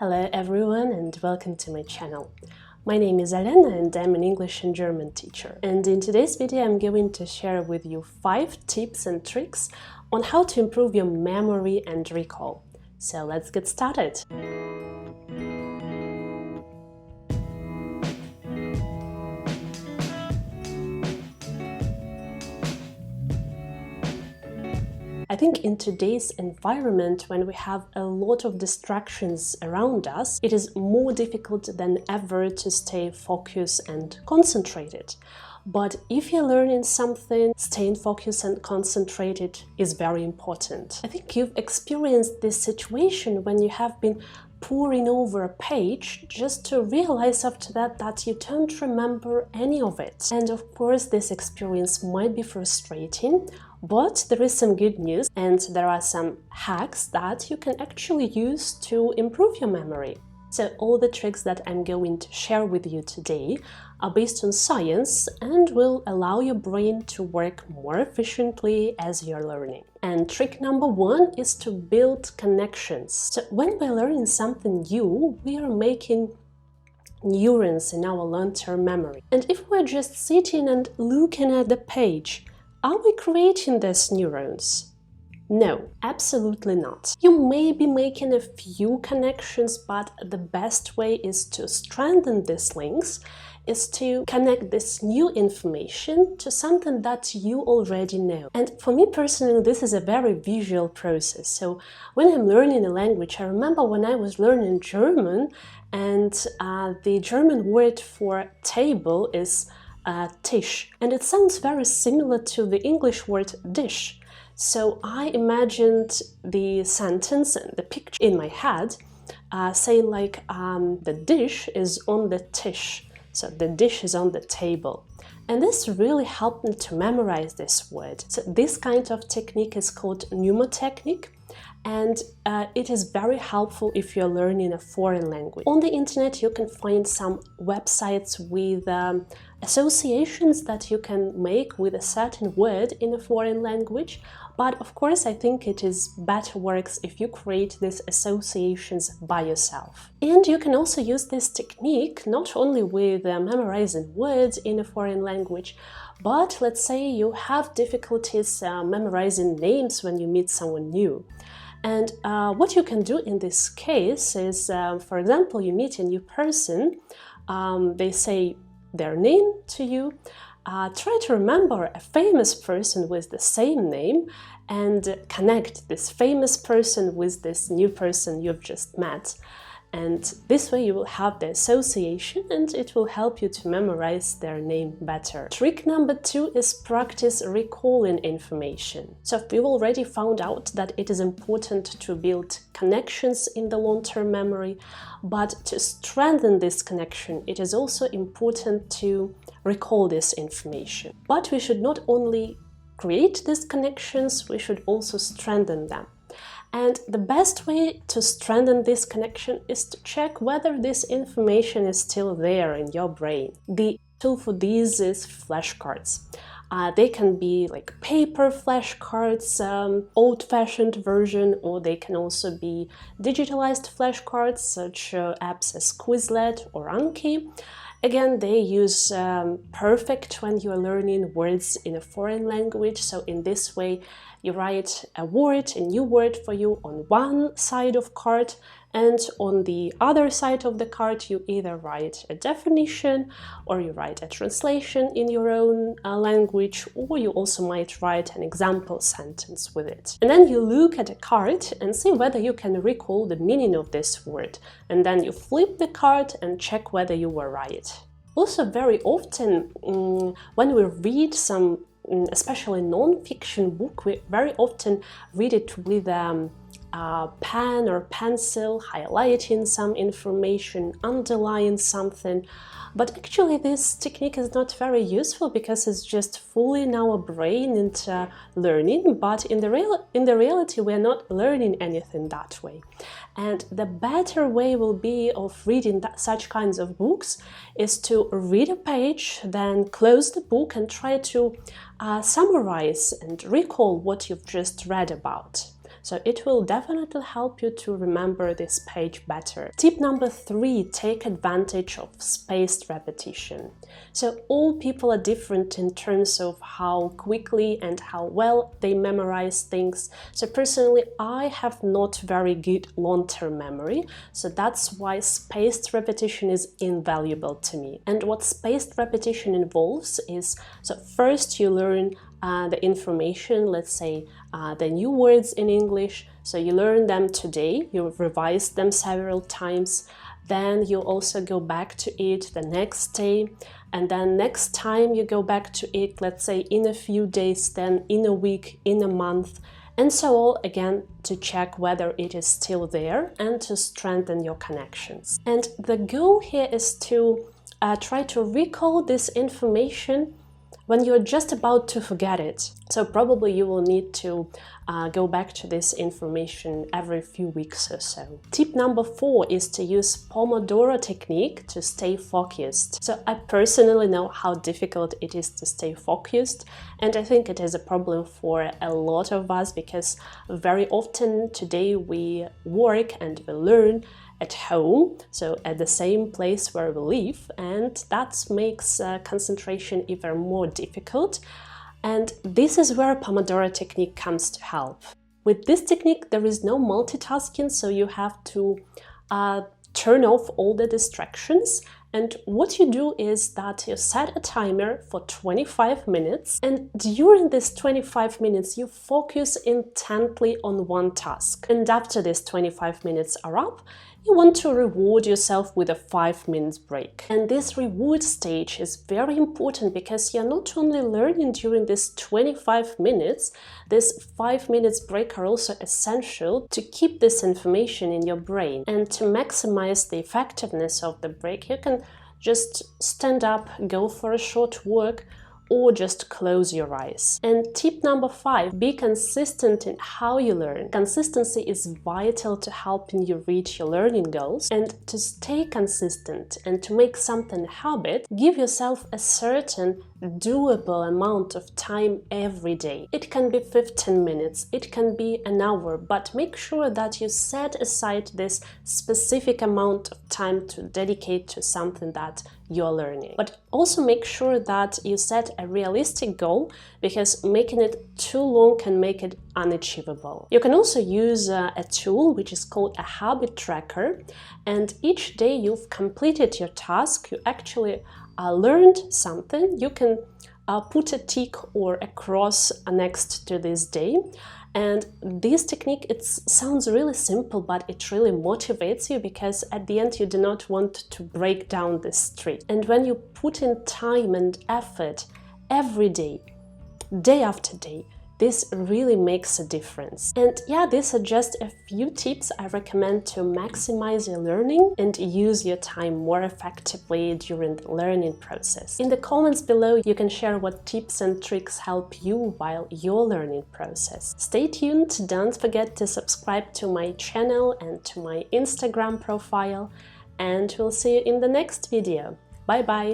Hello everyone and welcome to my channel. My name is Alena and I'm an English and German teacher. And in today's video I'm going to share with you 5 tips and tricks on how to improve your memory and recall. So let's get started. I think in today's environment, when we have a lot of distractions around us, it is more difficult than ever to stay focused and concentrated. But if you're learning something, staying focused and concentrated is very important. I think you've experienced this situation when you have been poring over a page just to realize after that you don't remember any of it. And of course this experience might be frustrating, but there is some good news and there are some hacks that you can actually use to improve your memory. So all the tricks that I'm going to share with you today are based on science and will allow your brain to work more efficiently as you're learning. And trick number 1 is to build connections. So when we're learning something new, we are making neurons in our long-term memory. And if we're just sitting and looking at the page, are we creating these neurons? No, absolutely not. You may be making a few connections, but the best way is to strengthen these links, is to connect this new information to something that you already know. And for me personally, this is a very visual process. So when I'm learning a language, I remember when I was learning German, and the German word for table is Tisch, and it sounds very similar to the English word dish. So I imagined the sentence and the picture in my head saying like the dish is on the tisch, so the dish is on the table. And this really helped me to memorize this word. So this kind of technique is called mnemotechnique, and it is very helpful if you're learning a foreign language. On the internet you can find some websites with associations that you can make with a certain word in a foreign language, but of course I think it is better works if you create these associations by yourself. And you can also use this technique not only with memorizing words in a foreign language, but let's say you have difficulties memorizing names when you meet someone new. And what you can do in this case is, for example, you meet a new person, they say their name to you, try to remember a famous person with the same name and connect this famous person with this new person you've just met. And this way you will have the association and it will help you to memorize their name better. Trick number 2 is practice recalling information. So we've already found out that it is important to build connections in the long-term memory, but to strengthen this connection, it is also important to recall this information. But we should not only create these connections, we should also strengthen them. And the best way to strengthen this connection is to check whether this information is still there in your brain. The tool for these is flashcards. They can be like paper flashcards, old-fashioned version, or they can also be digitalized flashcards, such apps as Quizlet or Anki. Again, they use perfect when you are learning words in a foreign language. So in this way, you write a word, a new word for you on one side of card, and on the other side of the card you either write a definition or you write a translation in your own language, or you also might write an example sentence with it. And then you look at a card and see whether you can recall the meaning of this word, and then you flip the card and check whether you were right. Also, very often when we read some especially non-fiction book, we very often read it with a pen or pencil, highlighting some information, underlining something. But actually this technique is not very useful because it's just fooling our brain into learning, but in the reality we're not learning anything that way. And the better way will be of reading such kinds of books is to read a page, then close the book and try to summarize and recall what you've just read about. So it will definitely help you to remember this page better. Tip number 3, take advantage of spaced repetition. So all people are different in terms of how quickly and how well they memorize things. So personally, I have not very good long-term memory, so that's why spaced repetition is invaluable to me. And what spaced repetition involves is, so first you learn the information, let's say the new words in English, so you learn them today, you revise them several times, then you also go back to it the next day, and then next time you go back to it, let's say in a few days, then in a week, in a month, and so on, again, to check whether it is still there and to strengthen your connections. And the goal here is to try to recall this information when you're just about to forget it. So probably you will need to go back to this information every few weeks or so. Tip number 4 is to use Pomodora technique to stay focused. So I personally know how difficult it is to stay focused, and I think it is a problem for a lot of us because very often today we work and we learn at home, so at the same place where we live, and that makes concentration even more difficult. And this is where Pomodora technique comes to help. With this technique, there is no multitasking, so you have to turn off all the distractions. And what you do is that you set a timer for 25 minutes, and during this 25 minutes you focus intently on one task. And after these 25 minutes are up, you want to reward yourself with a 5-minute break. And this reward stage is very important because you're not only learning during this 25 minutes, this 5 minutes break are also essential to keep this information in your brain. And to maximize the effectiveness of the break, you can just stand up, go for a short walk, or just close your eyes. And tip number 5, be consistent in how you learn. Consistency is vital to helping you reach your learning goals, and to stay consistent and to make something a habit, give yourself a certain doable amount of time every day. It can be 15 minutes, it can be an hour, but make sure that you set aside this specific amount of time to dedicate to something that you're learning. But also make sure that you set a realistic goal, because making it too long can make it unachievable. You can also use a tool which is called a habit tracker, and each day you've completed your task, you actually learned something, you can put a tick or a cross next to this day. And this technique, it sounds really simple, but it really motivates you, because at the end you do not want to break down this streak. And when you put in time and effort every day, day after day, this really makes a difference. And yeah, these are just a few tips I recommend to maximize your learning and use your time more effectively during the learning process. In the comments below, you can share what tips and tricks help you while your learning process. Stay tuned, don't forget to subscribe to my channel and to my Instagram profile, and we'll see you in the next video. Bye bye!